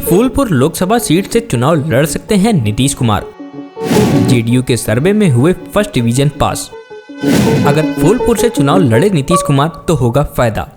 Phulpur Lok Sabha seat से चुनाव लड़ सकते हैं नीतीश कुमार। जेडीयू के सर्वे में हुए फर्स्ट डिवीजन पास। अगर फूलपुर से चुनाव लड़े नीतीश कुमार तो होगा फायदा।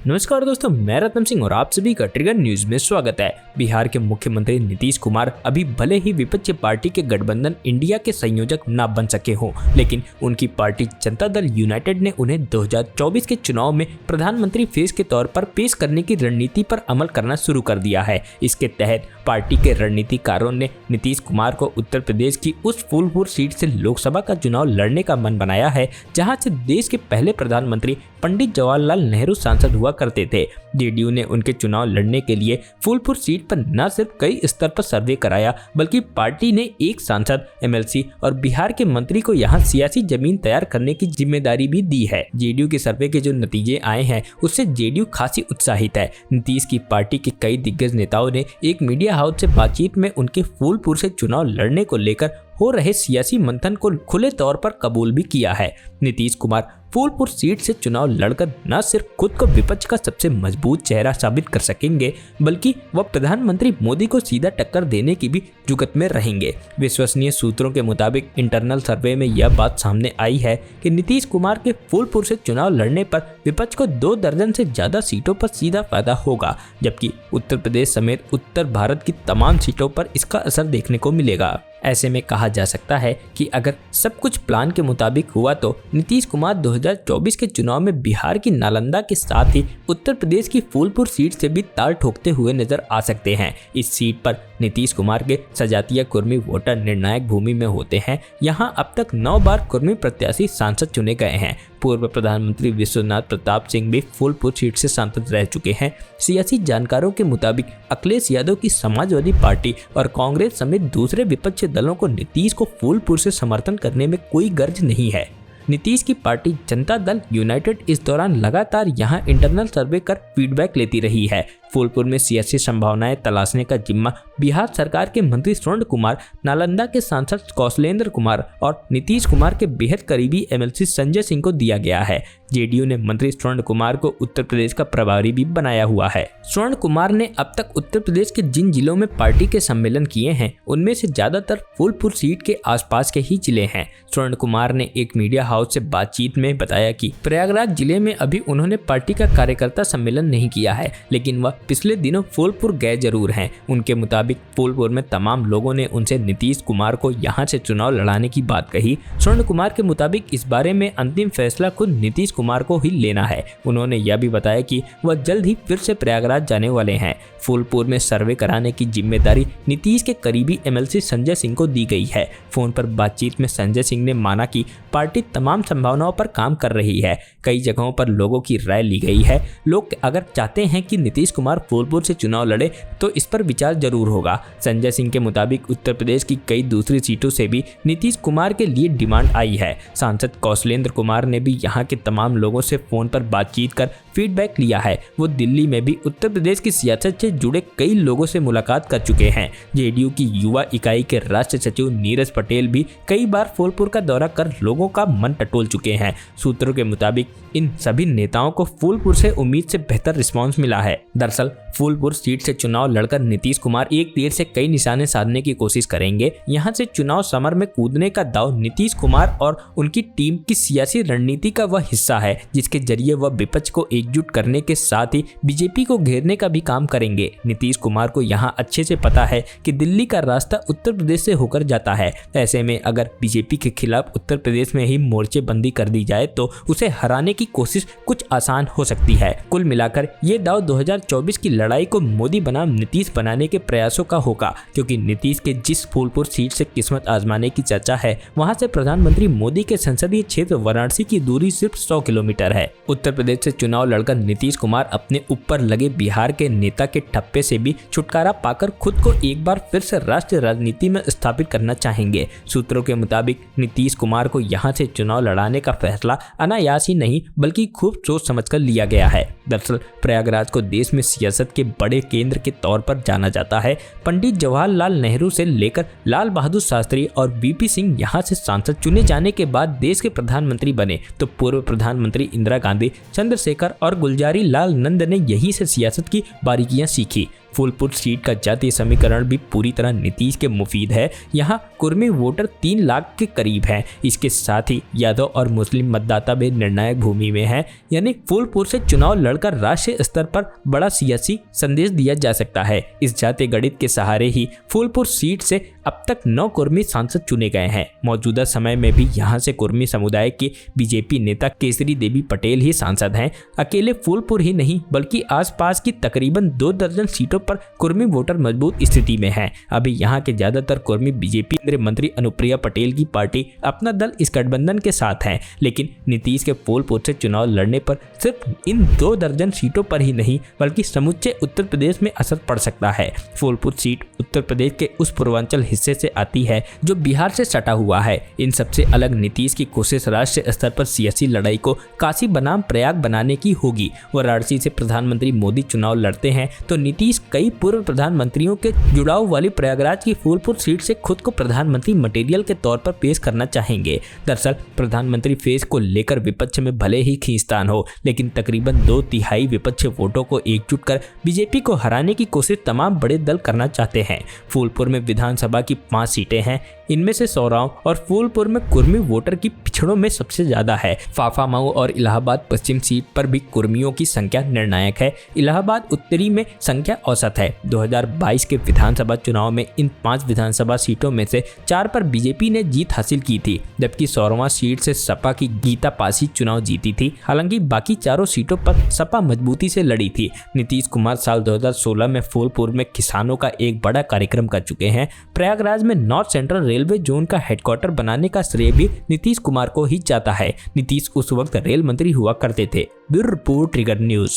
नमस्कार दोस्तों, मैं रत्नम सिंह और आप सभी का ट्रिगर न्यूज में स्वागत है। बिहार के मुख्यमंत्री नीतीश कुमार अभी भले ही विपक्षी पार्टी के गठबंधन इंडिया के संयोजक न बन सके हों, लेकिन उनकी पार्टी जनता दल यूनाइटेड ने उन्हें 2024 के चुनाव में प्रधानमंत्री फेस के तौर पर पेश करने की रणनीति पर अमल करना शुरू कर दिया है। इसके तहत पार्टी के रणनीतिकारों ने नीतीश कुमार को उत्तर प्रदेश की उस फूलपुर सीट से लोकसभा का चुनाव लड़ने का मन बनाया है, जहां से देश के पहले प्रधानमंत्री पंडित जवाहरलाल नेहरू सांसद हुआ करते थे। जेडीयू ने उनके चुनाव लड़ने के लिए फूलपुर सीट पर न सिर्फ कई स्तर पर सर्वे कराया, बल्कि पार्टी ने एक सांसद, एमएलसी और बिहार के मंत्री को यहां सियासी जमीन तैयार करने की जिम्मेदारी भी दी है। जेडीयू के सर्वे के जो नतीजे आए हैं उससे जेडीयू खासी उत्साहित है। नीतीश की पार्टी के कई दिग्गज नेताओं ने एक मीडिया हाउस से बातचीत में उनके फूलपुर से चुनाव लड़ने को लेकर हो रहे सियासी मंथन को खुले तौर पर कबूल भी किया है। नीतीश कुमार फूलपुर सीट से चुनाव लड़कर न सिर्फ खुद को विपक्ष का सबसे मजबूत चेहरा साबित कर सकेंगे, बल्कि वह प्रधानमंत्री मोदी को सीधा टक्कर देने की भी जुगत में रहेंगे। विश्वसनीय सूत्रों के मुताबिक इंटरनल सर्वे में यह बात सामने आई है कि नीतीश कुमार के फूलपुर से चुनाव लड़ने पर विपक्ष को 2 दर्जन से ज्यादा सीटों पर सीधा फायदा होगा, जबकि उत्तर प्रदेश समेत उत्तर भारत की तमाम सीटों पर इसका असर देखने को मिलेगा। ऐसे में कहा जा सकता है कि अगर सब कुछ प्लान के मुताबिक हुआ तो नीतीश कुमार 2024 के चुनाव में बिहार की नालंदा के साथ ही उत्तर प्रदेश की फूलपुर सीट से भी ताल ठोकते हुए नजर आ सकते हैं। इस सीट पर नीतीश कुमार के सजातीय कुर्मी वोटर निर्णायक भूमि में होते हैं। यहां अब तक 9 बार कुर्मी प्रत्याशी सांसद चुने गए हैं। पूर्व प्रधानमंत्री विश्वनाथ प्रताप सिंह भी फूलपुर सीट से सांसद रह चुके हैं। सियासी जानकारों के मुताबिक अखिलेश यादव की समाजवादी पार्टी और कांग्रेस समेत दूसरे विपक्षी दलों को नीतीश को फूलपुर से समर्थन करने में कोई गर्ज नहीं है। नीतीश की पार्टी जनता दल यूनाइटेड इस दौरान लगातार यहां इंटरनल सर्वे कर फीडबैक लेती रही है। फूलपुर में सियासी संभावनाएं तलाशने का जिम्मा बिहार सरकार के मंत्री स्वर्ण कुमार, नालंदा के सांसद कौशलेंद्र कुमार और नीतीश कुमार के बेहद करीबी एमएलसी संजय सिंह को दिया गया है। जेडीयू ने मंत्री स्वर्ण कुमार को उत्तर प्रदेश का प्रभारी भी बनाया हुआ है। स्वर्ण कुमार ने अब तक उत्तर प्रदेश के जिन जिलों में पार्टी के सम्मेलन किए हैं उनमें से ज्यादातर फूलपुर सीट के आसपास के ही जिले हैं। स्वर्ण कुमार ने एक मीडिया हाउस से बातचीत में बताया कि प्रयागराज जिले में अभी उन्होंने पार्टी का कार्यकर्ता सम्मेलन नहीं किया है, लेकिन वह पिछले दिनों फूलपुर गए जरूर हैं। उनके मुताबिक फूलपुर में तमाम लोगों ने उनसे नीतीश कुमार को यहां से चुनाव लड़ाने की बात कही। स्वर्ण कुमार के मुताबिक इस बारे में अंतिम फैसला खुद नीतीश कुमार को ही लेना है। उन्होंने यह भी बताया कि वह जल्द ही फिर से प्रयागराज जाने वाले हैं। फूलपुर में सर्वे कराने की जिम्मेदारी नीतीश के करीबी एमएलसी संजय सिंह को दी गई है। फोन पर बातचीत में संजय सिंह ने माना कि पार्टी तमाम संभावनाओं पर काम कर रही है। कई जगहों पर लोगों की राय ली गई है। लोग अगर चाहते हैं कि नीतीश कुमार फूलपुर से चुनाव लड़े तो इस पर विचार जरूर होगा। संजय सिंह के मुताबिक उत्तर प्रदेश की कई दूसरी सीटों से भी नीतीश कुमार के लिए डिमांड आई है। सांसद कौशलेंद्र कुमार ने भी यहां के तमाम लोगों से फोन पर बातचीत कर फीडबैक लिया है। वो दिल्ली में भी उत्तर प्रदेश की सियासत से जुड़े कई लोगों से मुलाकात कर चुके हैं। जेडीयू की युवा इकाई के राष्ट्रीय सचिव नीरज पटेल भी कई बार फूलपुर का दौरा कर लोगों का मन टटोल चुके हैं। सूत्रों के मुताबिक इन सभी नेताओं को फूलपुर से उम्मीद से बेहतर रिस्पांस मिला है। दरअसल फूलपुर सीट से चुनाव लड़कर नीतीश कुमार एक तीर से कई निशाने साधने की कोशिश करेंगे। यहां से चुनाव समर में कूदने का दाव नीतीश कुमार और उनकी टीम की सियासी रणनीति का वह हिस्सा है, जिसके जरिए वह विपक्ष को एकजुट करने के साथ ही बीजेपी को घेरने का भी काम करेंगे। नीतीश कुमार को यहां अच्छे से पता है कि दिल्ली का रास्ता उत्तर प्रदेश से होकर जाता है। ऐसे में अगर बीजेपी के खिलाफ उत्तर प्रदेश में ही मोर्चेबंदी कर दी जाए तो उसे हराने की कोशिश कुछ आसान हो सकती है। कुल मिलाकर ये दाव 2024 की लड़ाई को मोदी बनाम नीतीश बनाने के प्रयासों का होगा, क्योंकि नीतीश के जिस फूलपुर सीट से किस्मत आजमाने की चर्चा है वहां से प्रधानमंत्री मोदी के संसदीय क्षेत्र वाराणसी की दूरी सिर्फ 100 किलोमीटर है। उत्तर प्रदेश से चुनाव लड़कर नीतीश कुमार अपने ऊपर लगे बिहार के नेता के ठप्पे से भी छुटकारा पाकर खुद को एक बार फिर से राष्ट्रीय राजनीति में स्थापित करना चाहेंगे। सूत्रों के मुताबिक नीतीश कुमार को यहां से चुनाव लड़ाने का फैसला अनायास ही नहीं बल्कि खूब सोच समझकर लिया गया है। दरअसल प्रयागराज को देश में सियासत के बड़े केंद्र के तौर पर जाना जाता है। पंडित जवाहरलाल नेहरू से लेकर लाल बहादुर शास्त्री और बीपी सिंह यहां से सांसद चुने जाने के बाद देश के प्रधानमंत्री बने, तो पूर्व प्रधानमंत्री इंदिरा गांधी, चंद्रशेखर और गुलजारी लाल नंद ने यहीं से सियासत की बारीकियां सीखी। फूलपुर सीट का जातीय समीकरण भी पूरी तरह नीतीश के मुफीद है। यहाँ कुर्मी वोटर 3 लाख के करीब हैं। इसके साथ ही यादव और मुस्लिम मतदाता भी निर्णायक भूमि में हैं। यानी फूलपुर से चुनाव लड़कर राष्ट्रीय स्तर पर बड़ा सियासी संदेश दिया जा सकता है। इस जातीय गणित के सहारे ही फूलपुर सीट से अब तक 9 कुर्मी सांसद चुने गए हैं। मौजूदा समय में भी यहाँ से कुर्मी समुदाय के बीजेपी नेता केसरी देवी पटेल ही सांसद हैं। अकेले फूलपुर ही नहीं बल्कि आसपास की तकरीबन 2 दर्जन सीटों पर कुर्मी वोटर मजबूत स्थिति में हैं। अभी यहाँ के ज्यादातर कुर्मी बीजेपी केंद्रीय मंत्री अनुप्रिया पटेल की पार्टी अपना दल इस गठबंधन के साथ हैं। लेकिन नीतीश के फूलपुर से चुनाव लड़ने पर सिर्फ इन 2 दर्जन सीटों पर ही नहीं बल्कि समूचे उत्तर प्रदेश में असर पड़ सकता है। फूलपुर सीट उत्तर प्रदेश के उस पूर्वांचल हिस्से से आती है जो बिहार से सटा हुआ है। इन सबसे अलग नीतीश की कोशिश राष्ट्रीय स्तर पर सियासी लड़ाई को काशी बनाम प्रयाग बनाने की होगी। वाराणसी से प्रधानमंत्री मोदी चुनाव लड़ते हैं तो नीतीश कई पूर्व प्रधानमंत्रियों के जुड़ाव वाली प्रयागराज की फूलपुर सीट से खुद को प्रधानमंत्री मटेरियल के तौर पर पेश करना चाहेंगे। दरअसल प्रधानमंत्री फेस को लेकर विपक्ष में भले ही खींचतान हो लेकिन तकरीबन 2/3 विपक्ष वोटों को एकजुट कर बीजेपी को हराने की कोशिश तमाम बड़े दल करना चाहते हैं। फूलपुर में विधानसभा की 5 सीटें हैं। इनमें से सौराव और फूलपुर में कुर्मी वोटर की पिछड़ों में सबसे ज्यादा है। फाफा मऊ और इलाहाबाद पश्चिम सीट पर भी कुर्मियों की संख्या निर्णायक है। इलाहाबाद उत्तरी में संख्या औसत है। 2022 के विधानसभा चुनाव में इन 5 विधानसभा सीटों में से 4 पर बीजेपी ने जीत हासिल की थी जबकि 16वां सीट से सपा की गीता पासी चुनाव जीती थी। हालांकि बाकी चारों सीटों पर सपा मजबूती से लड़ी थी। नीतीश कुमार साल 2016 में फूलपुर में किसानों का एक बड़ा कार्यक्रम कर चुके हैं। प्रयागराज में नॉर्थ सेंट्रल रेलवे जोन का हेडक्वार्टर बनाने का श्रेय भी नीतीश कुमार को ही जाता है। नीतीश उस वक्त रेल मंत्री हुआ करते थे। Bureau report, trigger news.